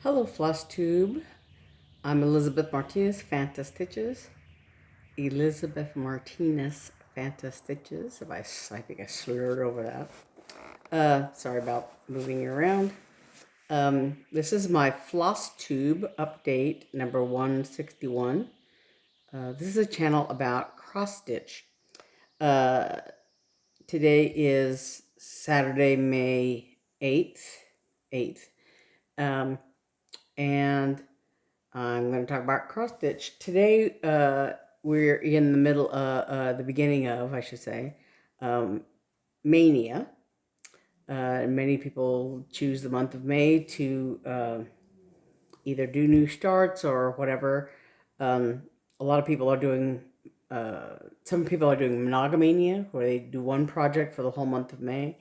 Hello, Flosstube. I'm Elizabeth Martinez, phantastitches. Elizabeth Martinez, phantastitches. I think I slurred over that. Sorry about moving you around. This is my Flosstube update number 161. This is a channel about cross stitch. Today is Saturday, May 8th. And I'm going to talk about cross stitch. Today, we're in the middle, the beginning of, I should say, Mania. Many people choose the month of May to either do new starts or whatever. A lot of people are doing, some people are doing Monogamania, where they do one project for the whole month of May.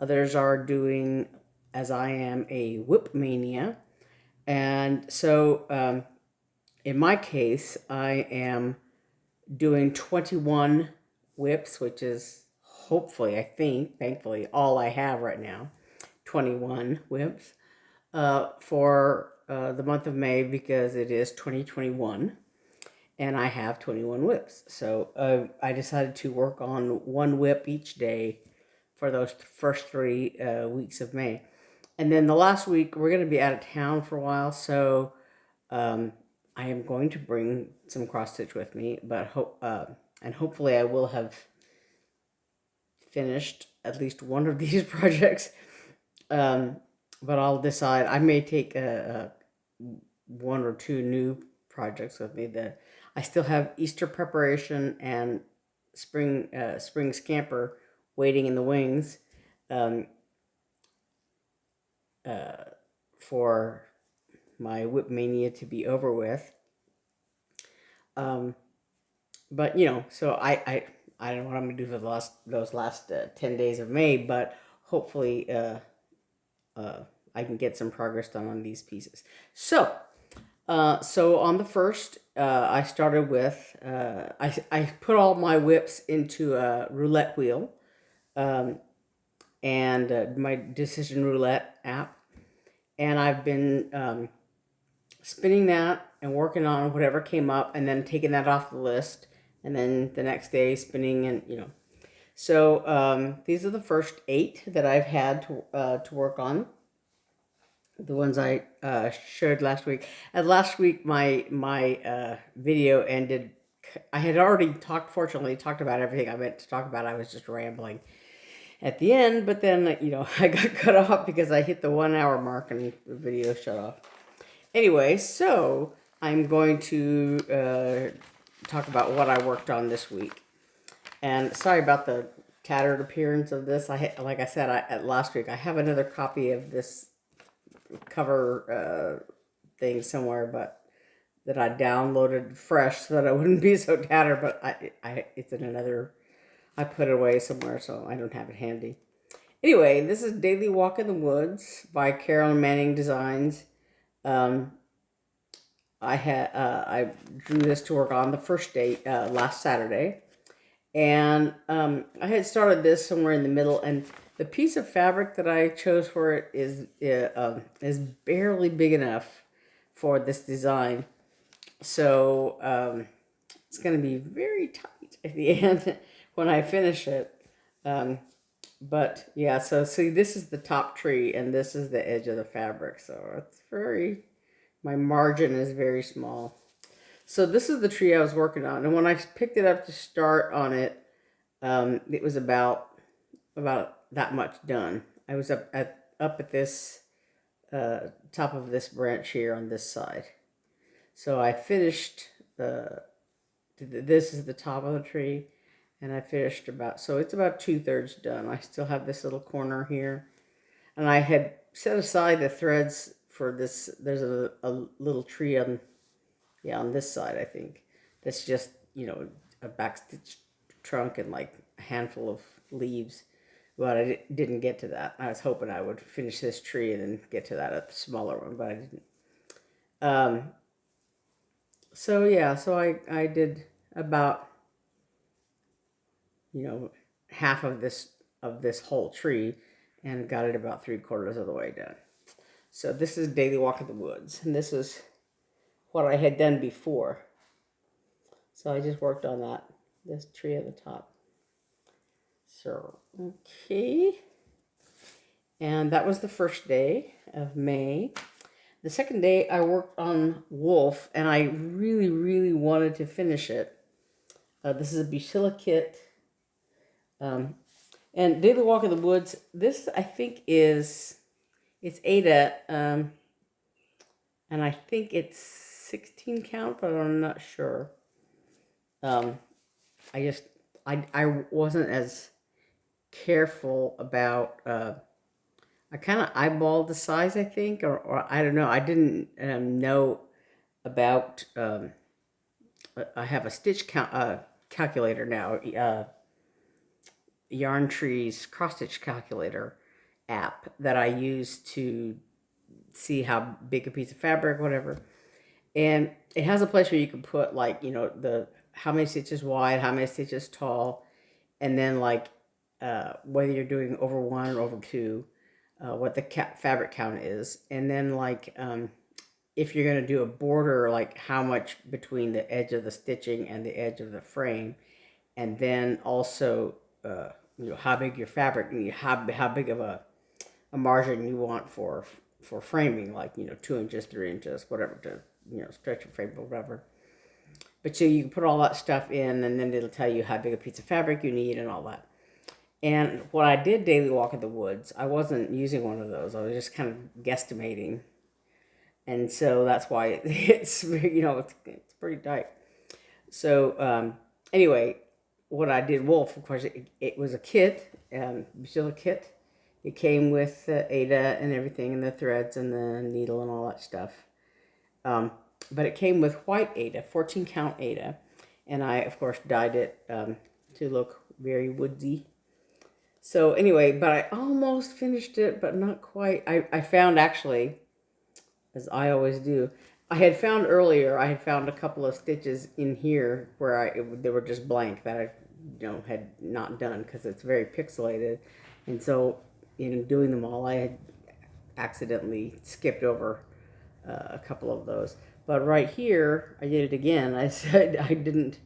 Others are doing, as I am, a WIP-Mania. And so, in my case, I am doing 21 WIPs, which is hopefully, thankfully, all I have right now. 21 WIPs for the month of May, because it is 2021 and I have 21 WIPs. So I decided to work on one WIP each day for those first 3 weeks of May. And then the last week, we're going to be out of town for a while, so I am going to bring some cross stitch with me, but hopefully I will have finished at least one of these projects. But I'll decide. I may take one or two new projects with me. I still have Easter preparation and spring scamper waiting in the wings. For my WIP-Mania to be over with. But so I don't know what I'm gonna do for those last 10 days of May, but hopefully I can get some progress done on these pieces. So on the first, I started with I put all my WIPs into a roulette wheel, and my Decision Roulette app, and I've been spinning that and working on whatever came up, and then taking that off the list, and then the next day spinning, and So these are the first 8 that I've had to work on. The ones I showed last week. And last week my video ended. I had already fortunately talked about everything I meant to talk about. I was just rambling at the end, but then I got cut off because I hit the 1 hour mark and the video shut off. Anyway, so I'm going to talk about what I worked on this week. And sorry about the tattered appearance of this. Like I said, last week, I have another copy of this cover thing somewhere, but that I downloaded fresh so that I wouldn't be so tattered. But it's in another. I put it away somewhere, so I don't have it handy. Anyway, this is Daily Walk in the Woods by Carolyn Manning Designs. I drew this to work on the first day, last Saturday, and I had started this somewhere in the middle, and the piece of fabric that I chose for it is barely big enough for this design, so it's going to be very tight at the end when I finish it. But yeah, so see, this is the top tree, and this is the edge of the fabric, so it's my margin is very small. So this is the tree I was working on, and when I picked it up to start on it, it was about that much done. I was up at this top of this branch here on this side. So I finished this is the top of the tree, and I finished so it's about 2/3 done. I still have this little corner here, and I had set aside the threads for this. There's a little tree on this side, I think, that's just a backstitched trunk and like a handful of leaves, but I didn't get to that. I was hoping I would finish this tree and then get to that at the smaller one, but I didn't. So yeah, so I did about half of this whole tree, and got it about 3/4 of the way done. So this is Daily Walk in the Woods, and this is what I had done before. So I just worked on that, this tree at the top. So, okay. And that was the first day of May. The second day I worked on Wolf, and I really, really wanted to finish it. This is a Bucilla kit. And Daily Walk in the Woods, this I think it's Ada, and I think it's 16 count, but I'm not sure. I wasn't as careful about, I kind of eyeballed the size, I think, or I don't know. I didn't know about, I have a stitch calculator now, Yarn Tree's cross stitch calculator app that I use to see how big a piece of fabric, whatever. And it has a place where you can put, like, you know, how many stitches wide, how many stitches tall, and then like whether you're doing over 1 or over 2, what the fabric count is, and then like if you're going to do a border, like how much between the edge of the stitching and the edge of the frame, and then also you know, how big your fabric, how big of a margin you want for framing, like, you know, 2 inches, 3 inches, whatever, to, you know, stretch your frame or whatever. But so you can put all that stuff in, and then it'll tell you how big a piece of fabric you need and all that. And what I did Daily Walk in the Woods, I wasn't using one of those. I was just kind of guesstimating. And so that's why it's, you know, it's pretty tight. So anyway, what I did Wolf, of course, it was a kit, Bucilla kit. It came with Ada and everything, and the threads and the needle and all that stuff. But it came with white Ada, 14 count Ada. And I, of course, dyed it to look very woodsy. So anyway, but I almost finished it, but not quite. I found, actually, as I always do, I had found a couple of stitches in here where they were just blank that I, you know, had not done because it's very pixelated. And so in doing them all, I had accidentally skipped over a couple of those. But right here, I did it again. I said I didn't,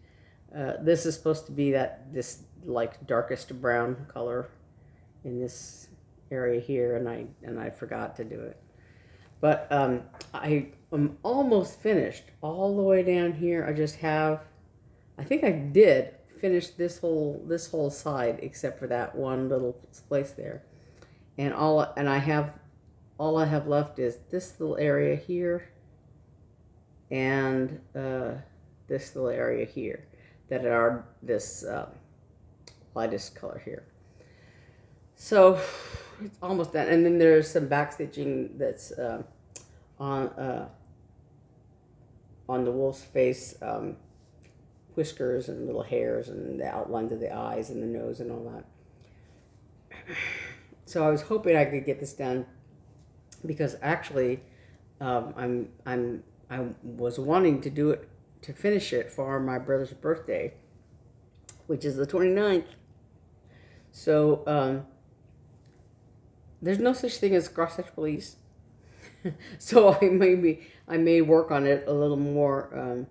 this is supposed to be this like darkest brown color in this area here, and I forgot to do it. But I am almost finished all the way down here. I think I did finish this whole side except for that one little place there. And all I have left is this little area here and this little area here that are this lightest color here. So it's almost done. And then there's some back stitching that's on the wolf's face, whiskers and little hairs and the outlines of the eyes and the nose and all that. So I was hoping I could get this done because actually I was wanting to do it, to finish it for my brother's birthday, which is the 29th. So there's no such thing as cross-stitch police. So I may work on it a little more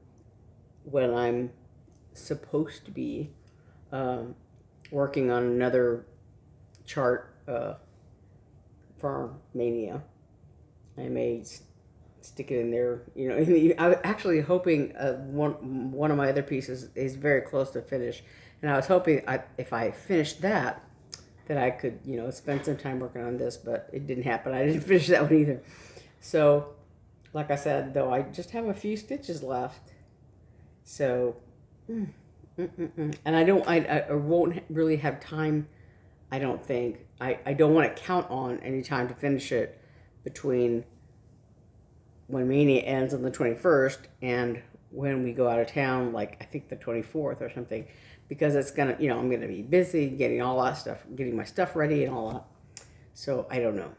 when I'm supposed to be working on another chart for Mania. I may stick it in there, you know. I was actually hoping one of my other pieces is very close to finish, and I was hoping if I finished that I could, you know, spend some time working on this, but it didn't happen. I didn't finish that one either. So, like I said, though, I just have a few stitches left. So, and I won't really have time, I don't think. I don't want to count on any time to finish it between when Mania ends on the 21st and when we go out of town, like I think the 24th or something, because it's gonna, you know, I'm gonna be busy getting all that stuff, getting my stuff ready and all that. So I don't know,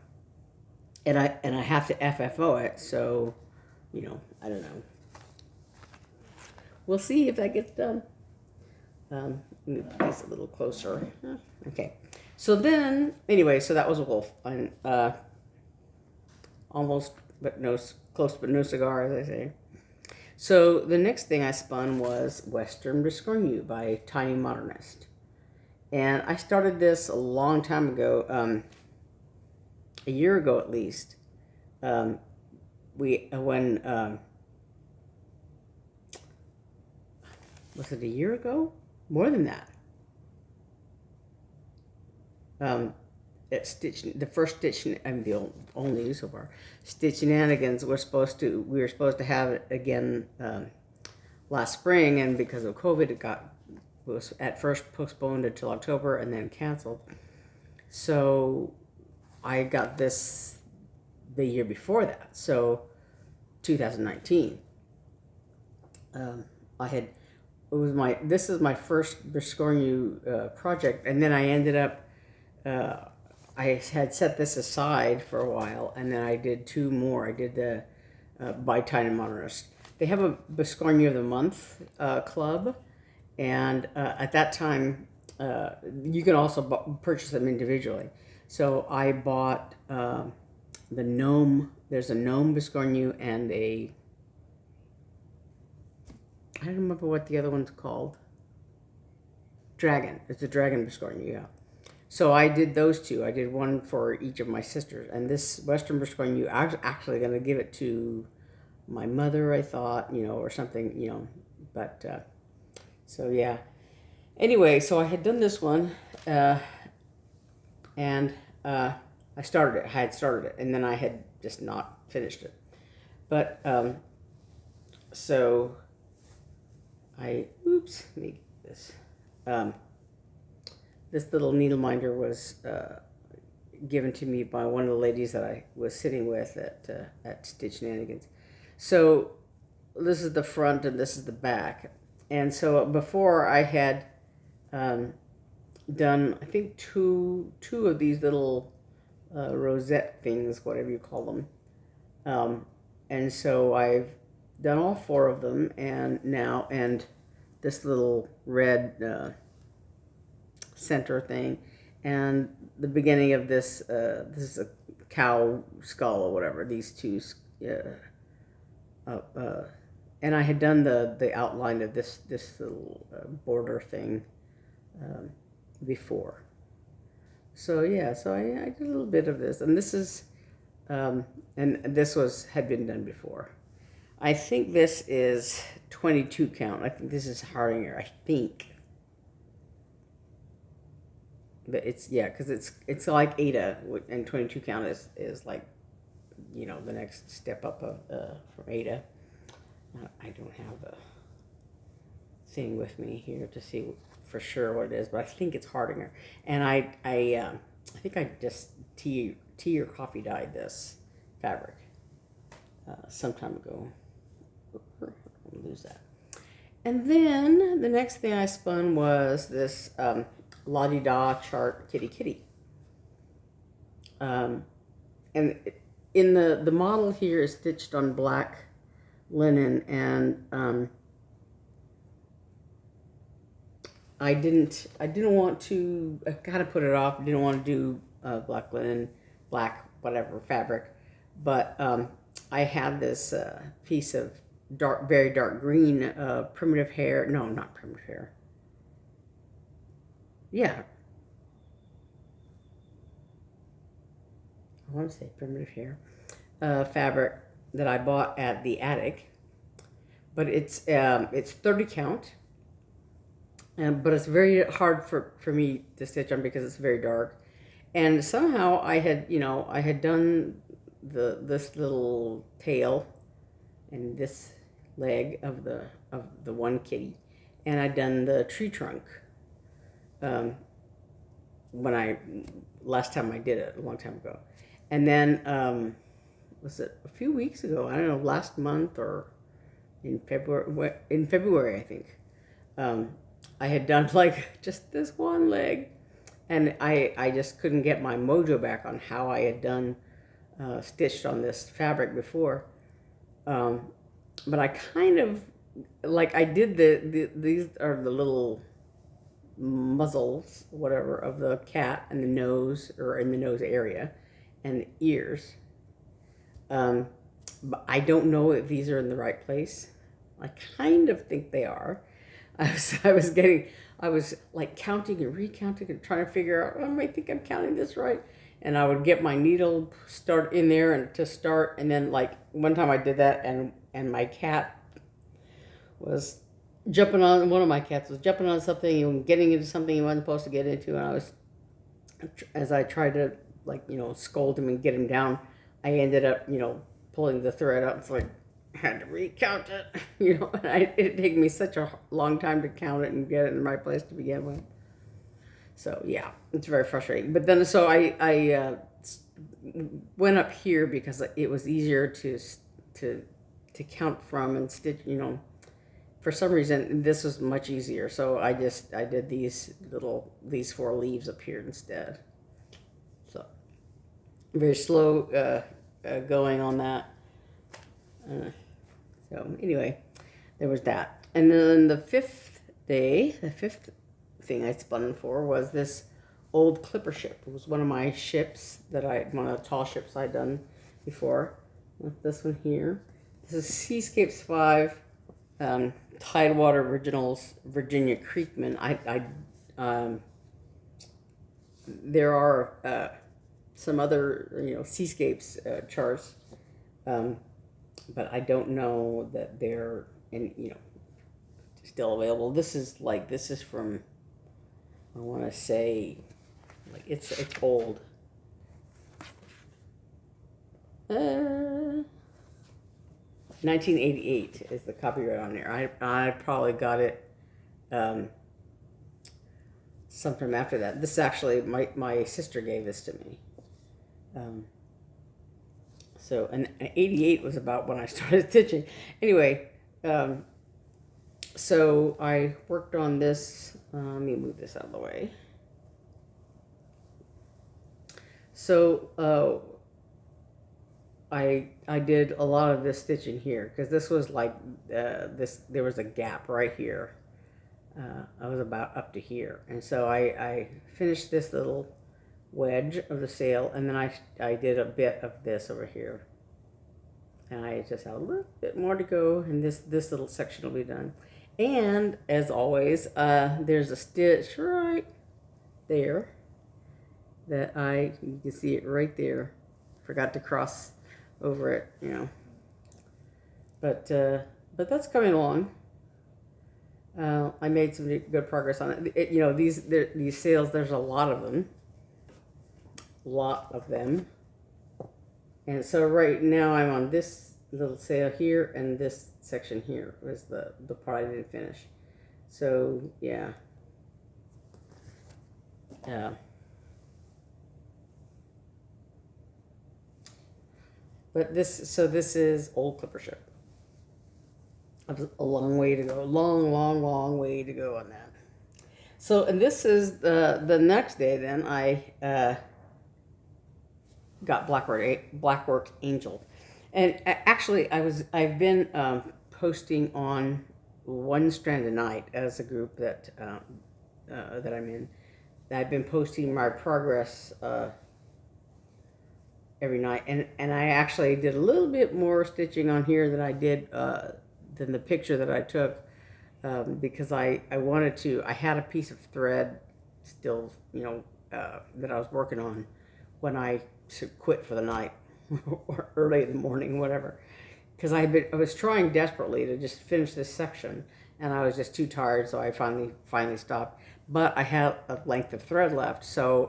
and I have to FFO it, so, you know, I don't know. We'll see if that gets done. Let me put this a little closer. Okay. So then, anyway, so that was a wolf. And almost, but no, close but no cigar, as I say. So the next thing I spun was Western Biscornu by Tinymodernist. And I started this a long time ago, a year ago at least. When was it a year ago? More than that. At the first Stitch, I'm the only so far. Stitchinanigans we were supposed to have it again last spring, and because of COVID, it was at first postponed until October and then canceled. So I got this the year before that, so 2019. This is my first Biscornu project, and then I ended up. I had set this aside for a while, and then I did two more. I did the by Tinymodernist. They have a Biscornu of the Month club, and at that time, you can also purchase them individually. So I bought the gnome. There's a gnome Biscornu and I don't remember what the other one's called. Dragon. It's a dragon Biscornu, yeah. So I did those two. I did one for each of my sisters. And this Western Biscornu, I was actually going to give it to my mother, I thought, or something, But, so yeah. Anyway, so I had done this one. And I started it. I had started it. And then I had just not finished it. But, so let me get this. This little needle minder was given to me by one of the ladies that I was sitting with at Stitchinanigans. So this is the front and this is the back. And so before I had done, I think, two of these little rosette things, whatever you call them. And so I've done all four of them, and this little red center thing, and the beginning of this this is a cow skull or whatever, these two, and I had done the outline of this little border thing before. So yeah, so I did a little bit of this, and this is and this had been done before. I think this is 22 count. I think this is Hardinger, I think. But it's, yeah, because it's like Ada, and 22 count is like, the next step up from Ada. I don't have the thing with me here to see for sure what it is, but I think it's Hardinger. And I think I just tea or coffee dyed this fabric some time ago. I'll lose that. And then the next thing I spun was this La-di-da chart kitty. And in the model here is stitched on black linen, and I didn't want to, I kind of put it off. I didn't want to do black linen, black whatever fabric, but I had this piece of very dark green primitive hair. No, not primitive hair. Yeah, I want to say primitive hair fabric that I bought at the attic, but it's 30 count, but it's very hard for me to stitch on because it's very dark, and somehow I had done this little tail and this leg of the one kitty, and I'd done the tree trunk. Last time I did it, a long time ago. And then, was it a few weeks ago? I don't know, last month or in February, I think. I had done like just this one leg, and I just couldn't get my mojo back on how I had done stitched on this fabric before. But I kind of, like, I did these are the little muzzles, whatever, of the cat, and the nose, or in the nose area, and the ears. But I don't know if these are in the right place. I kind of think they are. I was like counting and recounting and trying to figure out, I think I'm counting this right. And I would get my needle start in there and to start. And then like one time I did that and my cat was jumping on, one of my cats was jumping on something and getting into something he wasn't supposed to get into. And as I tried to scold him and get him down, I ended up, pulling the thread up. It's like, I had to recount it, and it took me such a long time to count it and get it in the right place to begin with. So yeah, it's very frustrating. But then, so I went up here because it was easier to count from and stitch. For some reason this was much easier. So I did these 4 leaves up here instead. So very slow going on that. So anyway, there was that. And then the fifth thing I spun for was this old clipper ship. It was one of my ships one of the tall ships I'd done before. With this one here. This is Seascapes 5, Tidewater Originals, Virginia Creekman. There are some other Seascapes charts, but I don't know that they're still available. This is from, I want to say, it's old. 1988 is the copyright on there. I probably got it sometime after that. This actually, my sister gave this to me. So, and 88 was about when I started stitching. Anyway, so I worked on this. Let me move this out of the way. So, I did a lot of this stitching here because this was there was a gap right here. I was about up to here, and so I finished this little wedge of the sail, and then I did a bit of this over here, and I just have a little bit more to go, and this little section will be done. And as always, there's a stitch right there that you can see it right there. Forgot to cross over it, but that's coming along. I made some good progress on it. These sails, there's a lot of them, and so right now I'm on this little sail here, and this section here was the part I didn't finish. So yeah. But this is old clipper ship. A long way to go. Long way to go on that. So, and this is the next day. Then I got Blackwork Angel, and actually I've been posting on One Strand a Night as a group that I'm in. I've been posting my progress every night, and I actually did a little bit more stitching on here than I did than the picture that I took, because I wanted to. I had a piece of thread still, that I was working on when I quit for the night or early in the morning, whatever, because I was trying desperately to just finish this section, and I was just too tired, so I finally stopped. But I had a length of thread left, so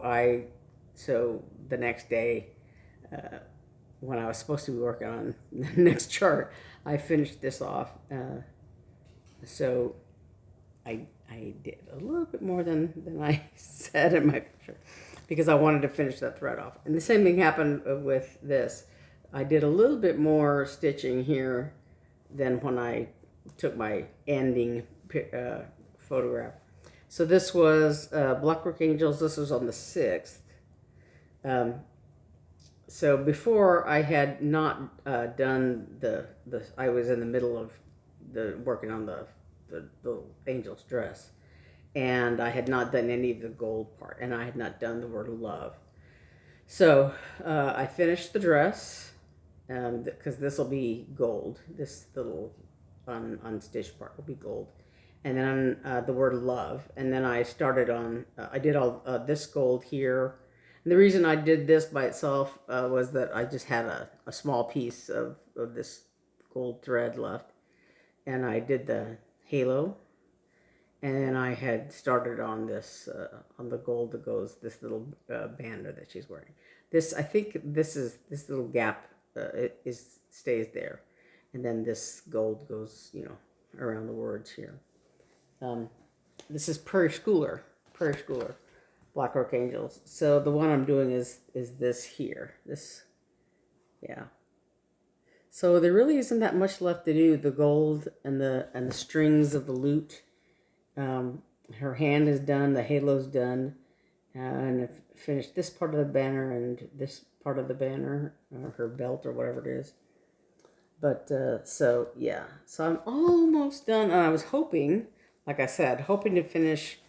the next day, when I was supposed to be working on the next chart, I finished this off. So I did a little bit more than I said in my picture, because I wanted to finish that thread off. And the same thing happened with this. I did a little bit more stitching here than when I took my ending photograph. So this was Blackwork Angels. This was on the 6th. So before, I had not done I was in the middle of working on the angel's dress, and I had not done any of the gold part, and I had not done the word love. So I finished the dress, because this will be gold. This little unstitched part will be gold. And then the word love. And then I started on, I did all this gold here. And the reason I did this by itself was that I just had a small piece of this gold thread left. And I did the halo. And then I had started on this, on the gold that goes, this little banner that she's wearing. This, I think this is, this little gap stays there. And then this gold goes, you know, around the words here. This is Prairie Schooler, Blackwork Angels. So the one I'm doing is this here, this, yeah. So there really isn't that much left to do. The gold and the strings of the lute. Her hand is done, the halo's done, and I've finished this part of the banner and this part of the banner, her belt or whatever it is. But, so, yeah. So I'm almost done, and I was hoping, like I said, hoping to finish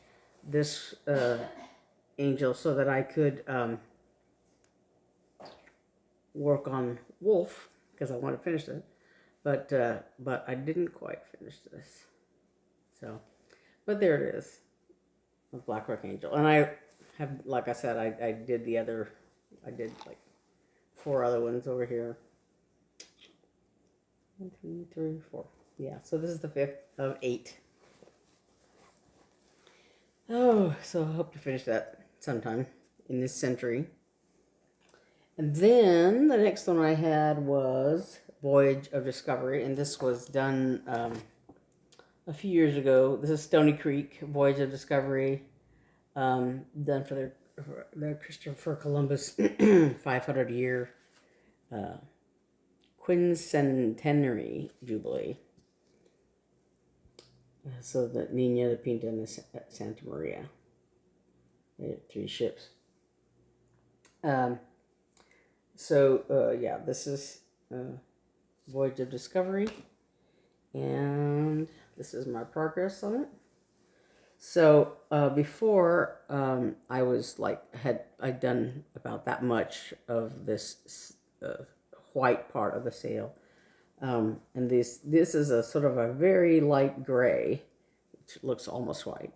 this angel so that I could work on Wolf, because I want to finish it. But I didn't quite finish this. So, but there it is, a Blackwork Angel. And I have, like I said, I did the other, I did like 4 other ones over here. 1, 2, 3, 4. Yeah, so this is the 5th of 8. Oh, so I hope to finish that sometime in this century. And then the next one I had was Voyage of Discovery, and this was done a few years ago. This is Stoney Creek, Voyage of Discovery, done for their Christopher Columbus 500-year quincentenary jubilee. So the Nina, the Pinta, and the Santa Maria. They had 3 ships. Yeah, this is Voyage of Discovery, and this is my progress on it. So before I was like I'd done about that much of this white part of the sail, and this is a sort of a very light gray, which looks almost white.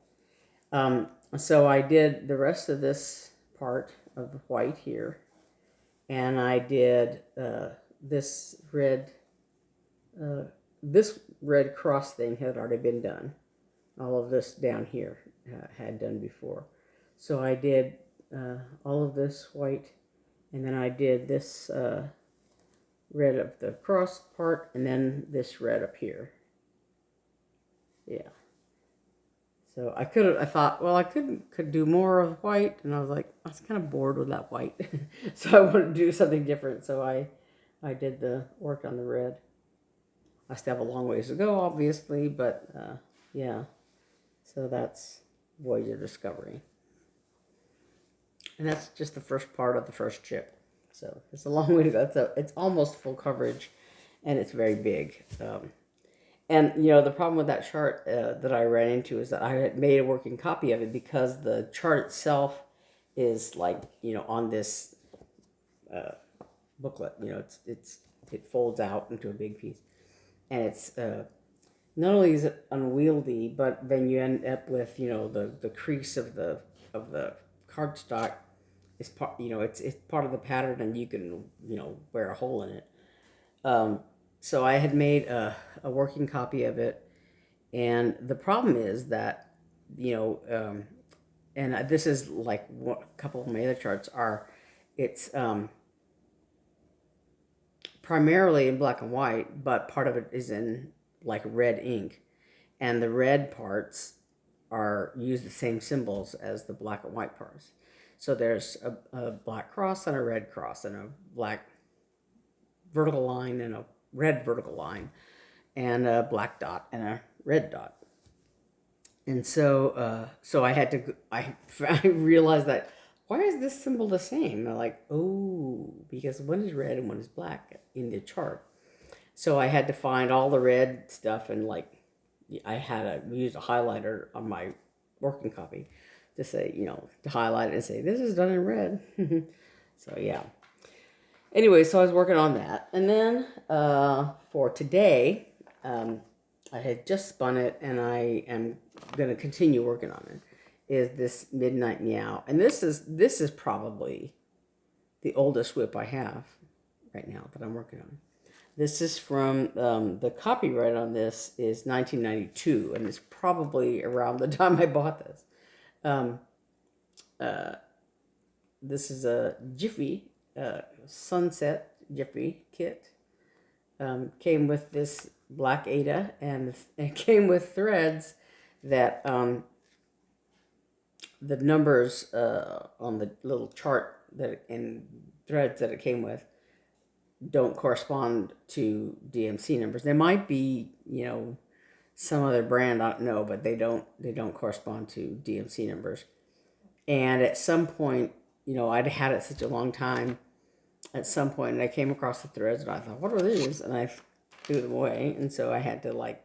So I did the rest of this part of the white here, and I did this red cross thing had already been done. All of this down here had done before. So I did all of this white, and then I did this red of the cross part, and then this red up here. Yeah. So I thought, well, I could do more of white, and I was like, I was kind of bored with that white. So I wanted to do something different. So I did the work on the red. I still have a long ways to go, obviously, but yeah. So that's Voyage of Discovery. And that's just the first part of the first ship. So it's a long way to go. It's almost full coverage, and it's very big. And, you know, the problem with that chart that I ran into is that I had made a working copy of it because the chart itself is like, you know, on this booklet. You know, it folds out into a big piece. And it's not only is it unwieldy, but then you end up with, you know, the crease of the cardstock is part, you know, it's part of the pattern, and you can, you know, wear a hole in it. So I had made a working copy of it, and the problem is that, you know, and this is like a couple of my other charts are, it's primarily in black and white, but part of it is in like red ink, and the red parts use the same symbols as the black and white parts. So there's a black cross and a red cross, and a black vertical line and a red vertical line, and a black dot and a red dot. And so so I realized that, why is this symbol the same? And I'm like, oh, because one is red and one is black in the chart. So I had to find all the red stuff, and like I had to use a highlighter on my working copy to say, you know, to highlight it and say, this is done in red. So yeah. Anyway, so I was working on that. And then for today, I had just spun it, and I am going to continue working on it, is this Midnight Meow. And this is probably the oldest WIP I have right now that I'm working on. This is from, the copyright on this is 1992, and it's probably around the time I bought this. This is a Jiffy, Sunset Jiffy kit. Came with this black Ada, and it came with threads that the numbers on the little chart that and threads that it came with don't correspond to DMC numbers. They might be, some other brand, I don't know, but they don't correspond to DMC numbers. And at some point, I'd had it such a long time. At some point, I came across the threads, and I thought, what are these? And I threw them away, and so I had to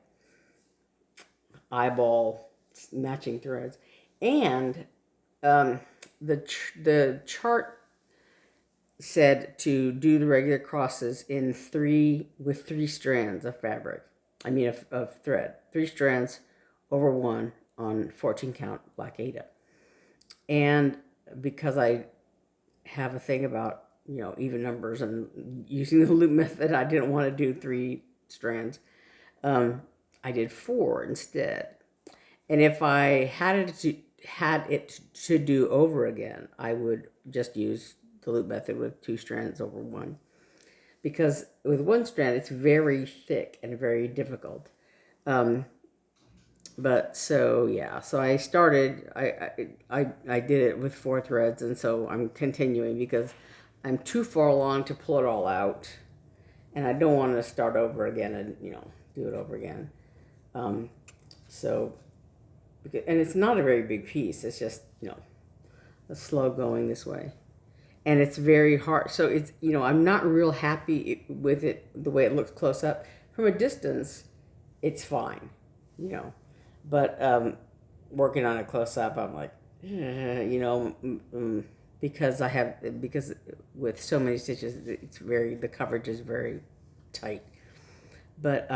eyeball matching threads. And the chart said to do the regular crosses with three strands of fabric. Of thread. 3 strands over 1 on 14 count black Ada. And because I have a thing about, even numbers and using the loop method, I didn't want to do 3 strands. I did 4 instead. And if I had it to do over again, I would just use the loop method with 2 strands over 1. Because with 1 strand, it's very thick and very difficult. So I started, I did it with 4 threads, and so I'm continuing because I'm too far along to pull it all out, and I don't want to start over again and, do it over again. And it's not a very big piece. It's just, a slow going this way. And it's very hard. So it's, I'm not real happy with it, the way it looks close up. From a distance, it's fine, But working on it close up, I'm like, because with so many stitches, the coverage is very tight. But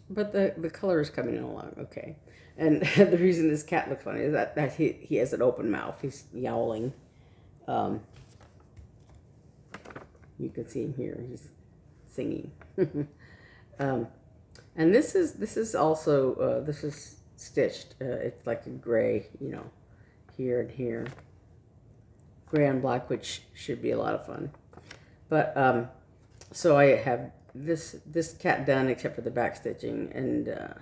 the color is coming along okay. And the reason this cat looks funny is that he has an open mouth. He's yowling. You can see him here. He's singing. And this is also this is stitched. It's like a gray, here and here, gray and black, which should be a lot of fun. But so I have this cat done except for the back stitching, and I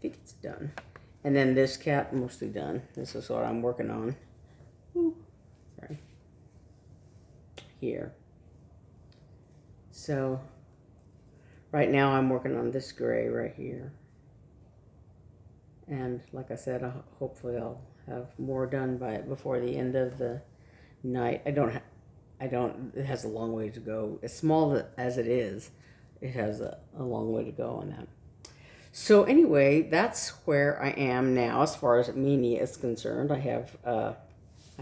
think it's done. And then this cat mostly done. This is what I'm working on. Ooh, sorry. Here. So right now I'm working on this gray right here. And like I said, hopefully I'll have more done before the end of the night. It has a long way to go. As small as it is, it has a long way to go on that. So anyway, that's where I am now as far as Maynia is concerned. I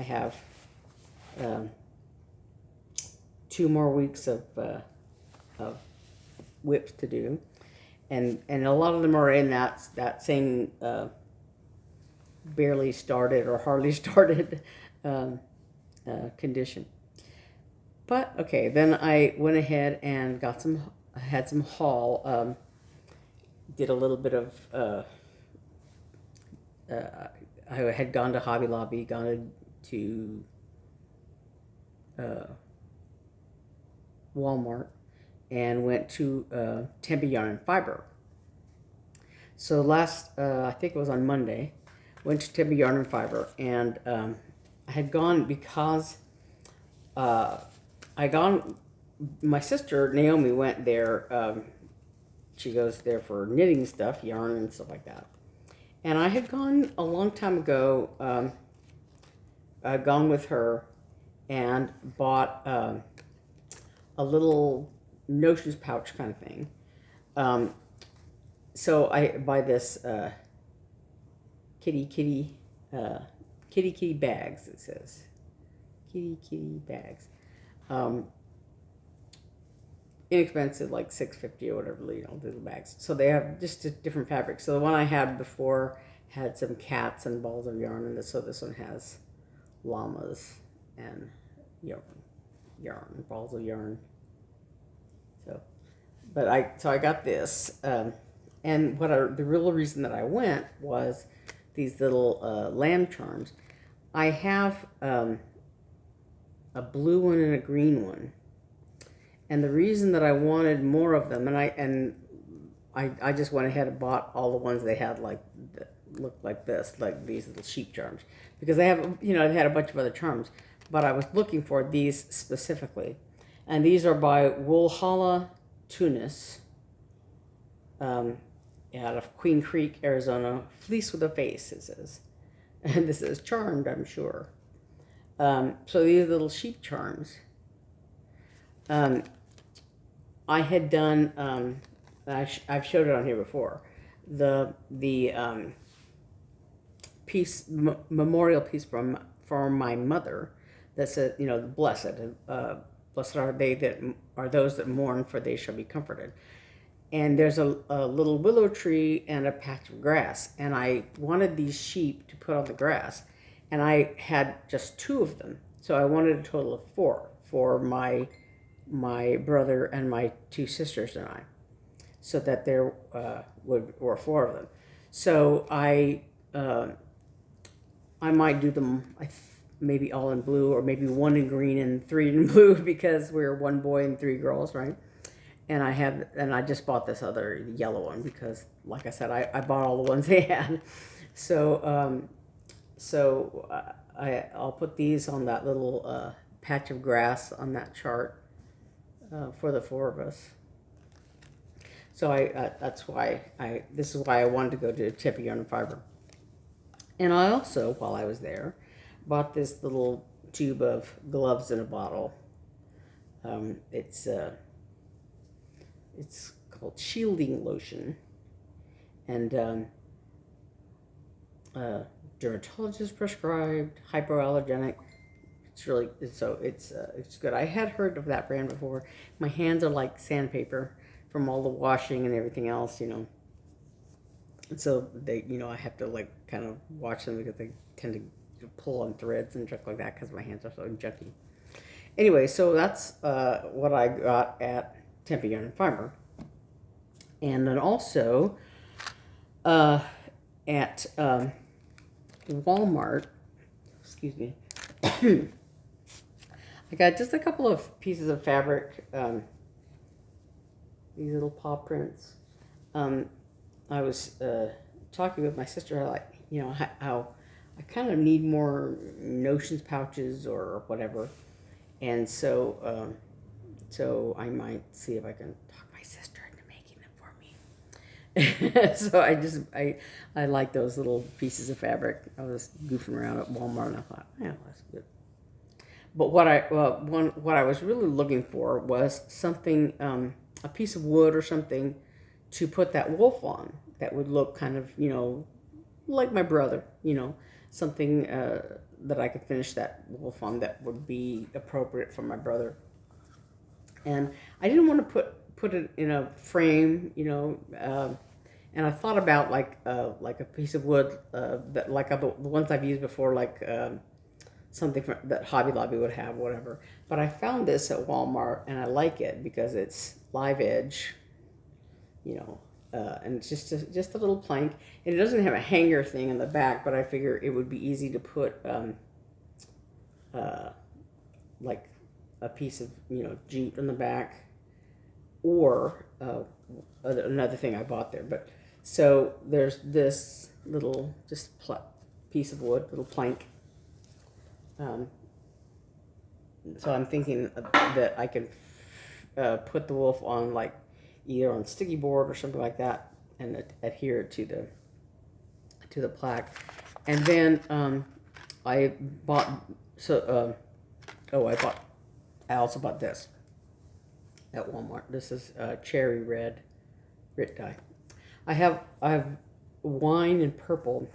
have 2 more weeks of WIPs to do, and a lot of them are in that same barely started or hardly started condition. But okay, then I went ahead and had some haul. Did a little bit of I had gone to Hobby Lobby, gone to Walmart, and went to Tempe Yarn and Fiber. So I think it was on Monday, went to Tempe Yarn and Fiber, and I had gone because my sister Naomi went there. She goes there for knitting stuff, yarn and stuff like that. And I had gone a long time ago, gone with her and bought a little notions pouch kind of thing. So I buy this kitty bags, it says. Kitty bags. Um, inexpensive, like $6.50 or whatever, little bags. So they have just a different fabric. So the one I had before had some cats and balls of yarn in it. So this one has llamas and balls of yarn. So, so I got this, and the real reason that I went was these little lamb charms. I have a blue one and a green one. And the reason that I wanted more of them, and I just went ahead and bought all the ones they had that looked like this, like these little sheep charms, because they have, they had a bunch of other charms, but I was looking for these specifically, and these are by Woolhalla Tunis, out of Queen Creek, Arizona. Fleece with a face, it says, and this is charmed, I'm sure. So these little sheep charms. I had done, I've showed it on here before, the memorial piece for my mother that said, blessed, blessed are they that are those that mourn, for they shall be comforted. And there's a little willow tree and a patch of grass, and I wanted these sheep to put on the grass, and I had just 2 of them, so I wanted a total of 4 for my brother and my 2 sisters and I, so that there were 4 of them. So I might do them maybe all in blue, or maybe 1 in green and 3 in blue, because we're 1 boy and 3 girls, right? And I just bought this other yellow one because, like I said, I bought all the ones they had. So I'll put these on that little patch of grass on that chart for the 4 of us. So this is why I wanted to go to Tippy Yarn and Fiber. And I also, while I was there, bought this little tube of gloves in a bottle. It's called shielding lotion, and dermatologist prescribed, hypoallergenic. It's good. I had heard of that brand before. My hands are like sandpaper from all the washing and everything else, And so they, I have to kind of wash them because they tend to pull on threads and junk like that because my hands are so junky. Anyway, so that's what I got at Tempe Yarn and Fiber. And then also at Walmart, excuse me, I got just a couple of pieces of fabric, these little paw prints. I was talking with my sister, how I kind of need more notions pouches or whatever. And so I might see if I can talk my sister into making them for me. So I like those little pieces of fabric. I was goofing around at Walmart and I thought, yeah, that's good. But what I was really looking for was something, a piece of wood or something to put that wolf on that would look kind of, like my brother, something that I could finish that wolf on that would be appropriate for my brother. And I didn't want to put it in a frame, and I thought about like a piece of wood that the ones I've used before, something that Hobby Lobby would have, whatever. But I found this at Walmart, and I like it because it's live edge, and it's just a little plank, and it doesn't have a hanger thing in the back. But I figure it would be easy to put like a piece of jute in the back, or another thing I bought there. But so there's this little piece of wood, little plank. So I'm thinking that I can put the wolf on either on sticky board or something like that, and adhere it to the plaque. And then I bought I also bought this at Walmart. This is cherry red grit dye. I have wine and purple,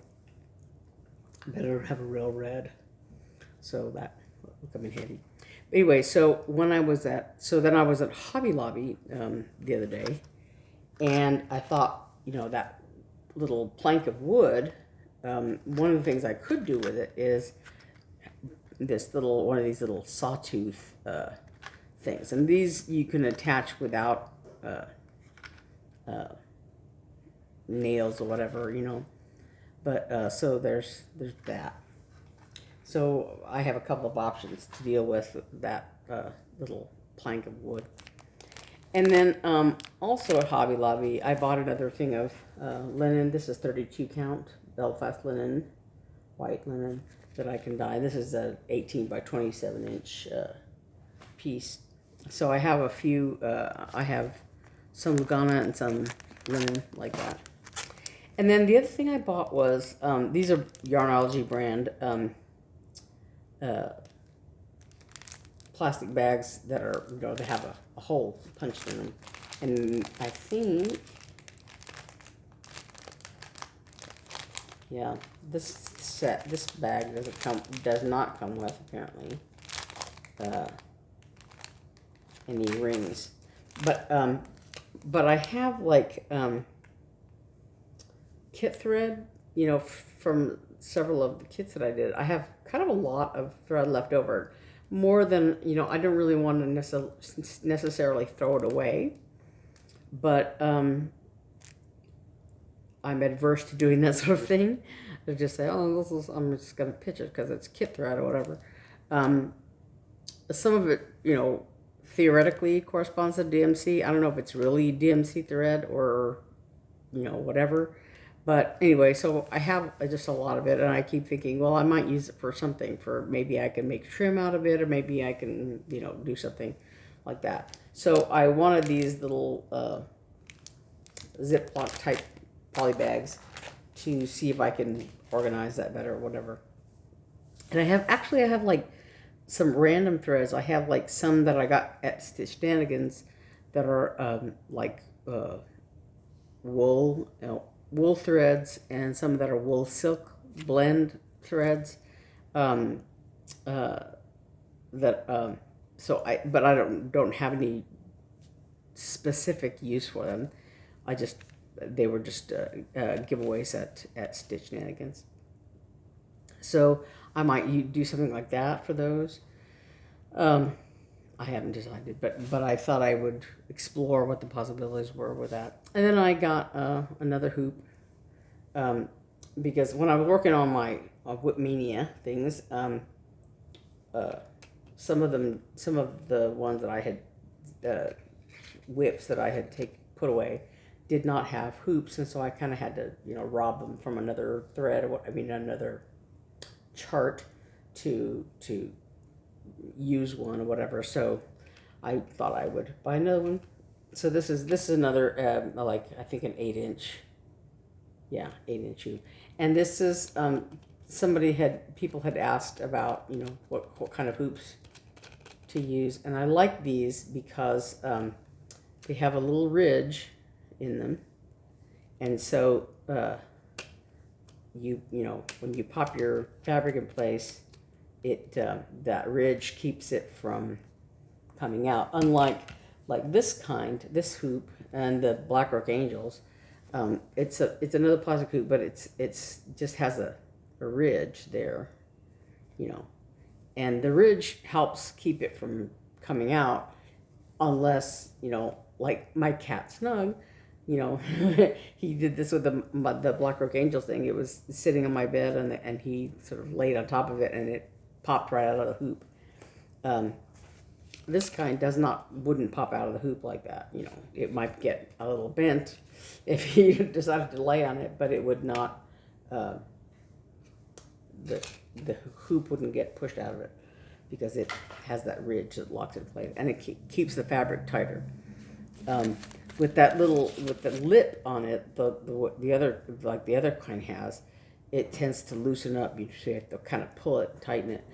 but I don't have a real red, so that will come in handy. Anyway, so then I was at Hobby Lobby the other day, and I thought, that little plank of wood, one of the things I could do with it is one of these little sawtooth things, and these you can attach without nails or whatever, But so there's that. So I have a couple of options to deal with that little plank of wood. And then also at Hobby Lobby, I bought another thing of linen. This is 32 count Belfast linen, white linen that I can dye. This is a 18 by 27 inch piece. So I have a few, I have some Lugana and some linen like that. And then the other thing I bought was, these are Yarnology brand plastic bags that are, they have a hole punched in them. And I think, yeah, this bag does not come with, apparently, any rings. But I have, like, kit thread, from several of the kits that I did. I have kind of a lot of thread left over, more than, I don't really want to necessarily throw it away, but I'm adverse to doing that sort of thing. To just say, oh, I'm just going to pitch it because it's kit thread or whatever. Some of it, theoretically corresponds to DMC. I don't know if it's really DMC thread or, whatever. But anyway, so I have just a lot of it, and I keep thinking, well, I might use it for something. For maybe I can make trim out of it, or maybe I can, do something like that. So I wanted these little Ziploc type poly bags to see if I can organize that better or whatever. And I have like some random threads. I have like some that I got at Stitch Shenanigans that are like wool threads, and some that are wool silk blend threads. But I don't have any specific use for them. They were just giveaways at Stitch Shenanigans. So I might do something like that for those. I haven't decided, but I thought I would explore what the possibilities were with that. And then I got another hoop, because when I was working on my WIP-Maynia things, some of the ones that I had whips that I had put away did not have hoops, and so I kind of had to rob them from another thread, another chart to use one or whatever. So I thought I would buy another one. So this is another like, I think an 8-inch, 8-inch hoop. And this is people had asked about what kind of hoops to use, and I like these because they have a little ridge in them, and so when you pop your fabric in place, that ridge keeps it from coming out. Unlike this hoop and the Blackwork Angels, it's another plastic hoop, but it's just has a ridge there, and the ridge helps keep it from coming out, unless like my cat Snug, he did this with the Blackwork Angels thing. It was sitting on my bed, and he sort of laid on top of it, and it popped right out of the hoop. This kind wouldn't pop out of the hoop like that. It might get a little bent if he decided to lay on it, but it would not. The hoop wouldn't get pushed out of it because it has that ridge that locks it in place, and it keeps the fabric tighter. With the lip on it, the other kind has, it tends to loosen up. You have to kind of pull it and tighten it.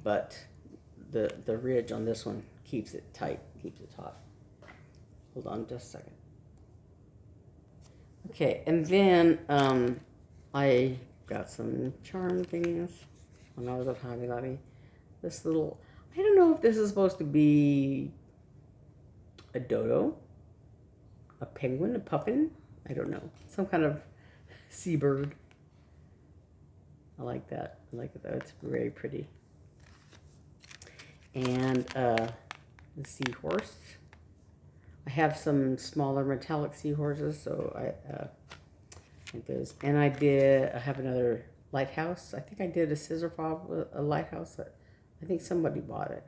But the ridge on this one keeps it tight, keeps it taut. Hold on just a second. Okay, and then I got some charm things. when I was at Hobby Lobby. This little, I don't know if this is supposed to be a dodo, a penguin, a puffin. I don't know. Some kind of seabird. I like that. I like it though. It's very pretty. And the seahorse. I have some smaller metallic seahorses, so I like those. And I have another lighthouse. I think I did a scissor fob with a lighthouse. I think somebody bought it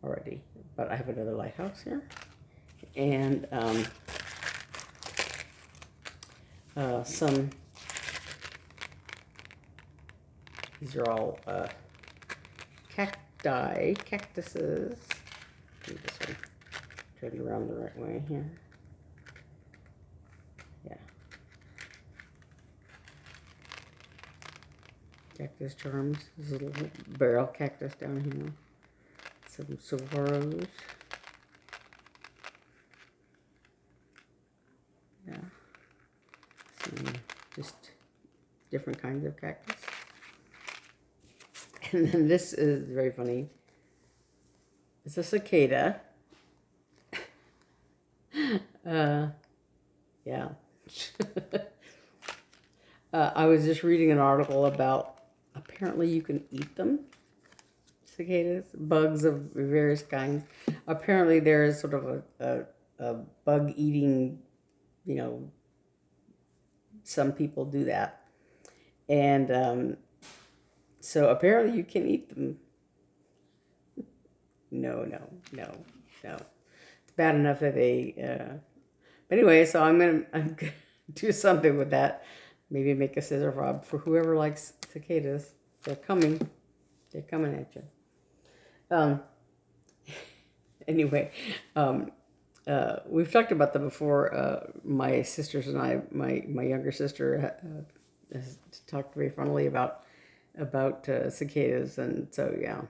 already, but I have another lighthouse here. And these are all cactuses. Do this one. Turn it around the right way here. Yeah. Cactus charms. There's a little barrel cactus down here. Some saguaros. Yeah. Some just different kinds of cactus. And then this is very funny. It's a cicada. Yeah. I was just reading an article about apparently you can eat them. Cicadas, bugs of various kinds. Apparently there is sort of a bug eating, some people do that. And so apparently you can eat them. No. It's bad enough that they, but anyway, so I'm gonna do something with that. Maybe make a scissor fob for whoever likes cicadas. They're coming at you. Anyway, we've talked about them before. My sisters and I, my younger sister has talked very funnily about cicadas, and so yeah.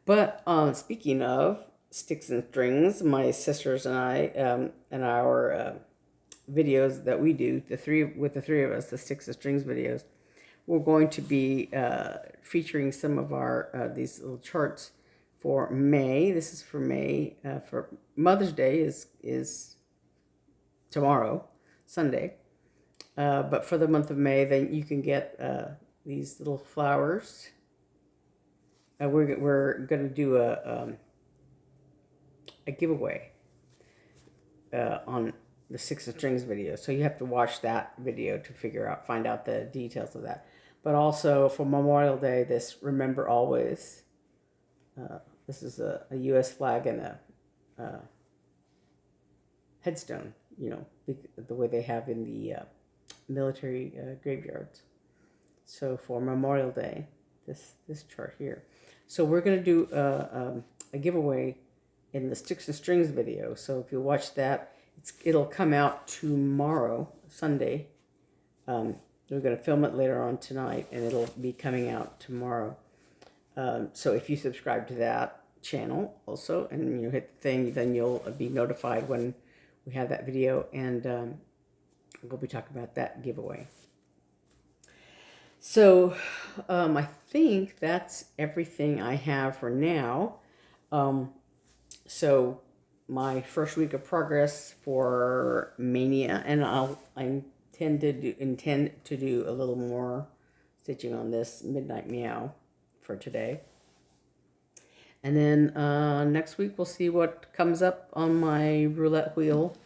But speaking of sticks and strings, my sisters and I, and our videos that we do, the three of us, the sticks and strings videos, we're going to be featuring some of our these little charts for May. This is for May. For Mother's Day is tomorrow, Sunday. But for the month of May, then you can get these little flowers. We're going to do a giveaway on the Six of Strings video. So you have to watch that video to find out the details of that. But also for Memorial Day, this Remember Always. This is a U.S. flag and a headstone, the way they have in the military graveyards. So for Memorial Day, this chart here. So we're going to do a giveaway in the Sticks and Strings video. So if you watch that, it'll come out tomorrow, Sunday. We're going to film it later on tonight, and it'll be coming out tomorrow. So if you subscribe to that channel also, and you hit the thing, then you'll be notified when we have that video, and we'll be talking about that giveaway. So I think that's everything I have for now. So my first week of progress for Mania, and I intend to do a little more stitching on this Midnight Meow for today. And then next week we'll see what comes up on my roulette wheel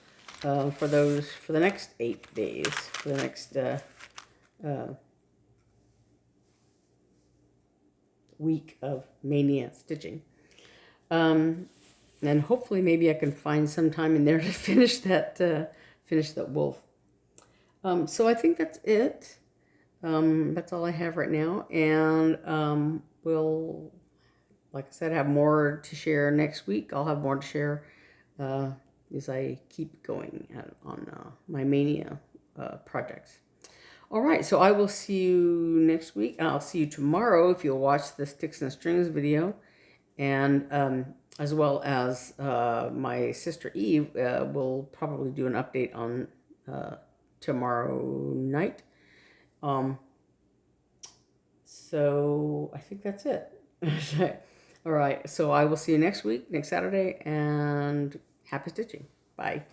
for the next 8 days, for the next week of Mania stitching. And hopefully maybe I can find some time in there to finish that wolf. So I think that's it. That's all I have right now. And we'll, like I said, have more to share next week. I'll have more to share as I keep going on my Mania projects. All right, so I will see you next week. I'll see you tomorrow if you'll watch the Sticks and Strings video. And as well as my sister Eve will probably do an update on tomorrow night. So I think that's it. All right. So I will see you next week, next Saturday, and happy stitching. Bye.